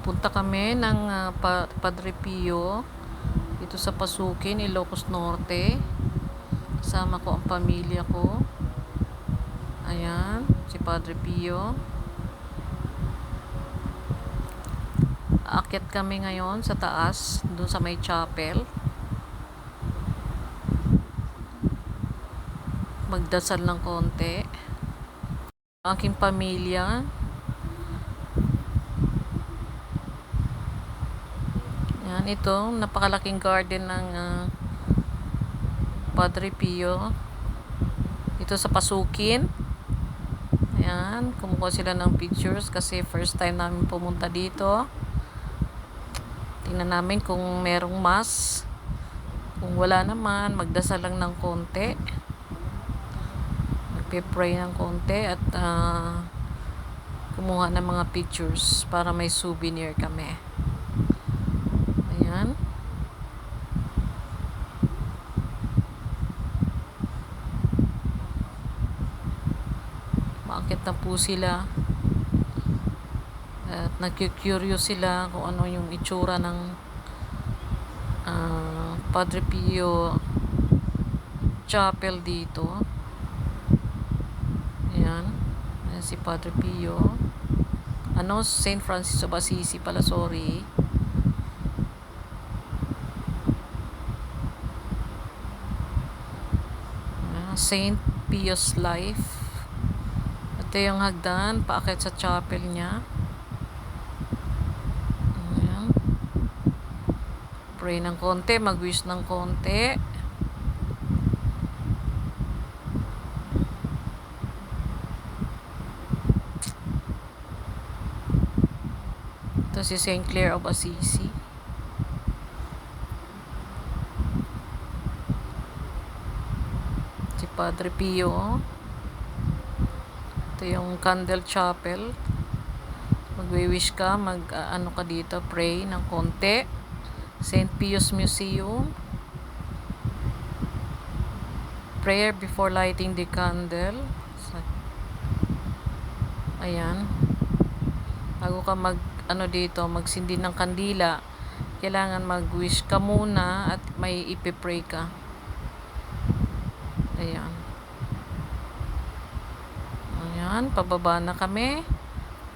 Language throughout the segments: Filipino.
Papunta kami ng Padre Pio dito sa Pasukin, Ilocos Norte. Kasama ko ang pamilya ko. Ayan, si Padre Pio. Aakyat kami ngayon sa taas, doon sa may chapel. Magdasal ng konti. Aking pamilya. Yan, ito, napakalaking garden ng Padre Pio. Ito sa Pasukin. Ayan, kumukuha sila ng pictures kasi first time namin pumunta dito. Tingnan namin kung merong mass. Kung wala naman, magdasal lang ng konti. Magpe-pray ng konti at kumuha ng mga pictures para may souvenir kami. Ayan. Maakit na po sila. At nag-curious sila kung ano yung itsura ng Padre Pio Chapel dito. Ayan. Ayan si Padre Pio. St. Francis of Assisi pala, sorry. Saint Pio's Life. Ito yung hagdan, paakit sa chapel niya. Ayan. Pray ng konti, mag-wish ng konti. Ito si Saint Clare of Assisi. Si Padre Pio. Ito yung Candle Chapel. Magwi-wish ka, ano ka dito, pray ng konti. St. Pius Museum. Prayer before lighting the candle. Ayan. Bago ka magsindi ng kandila, kailangan mag-wish ka muna at may ipipray ka. Ayan. Ayan, pababa na kami.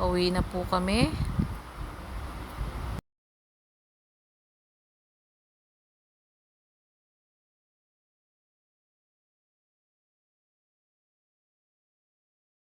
Pauwi na po kami.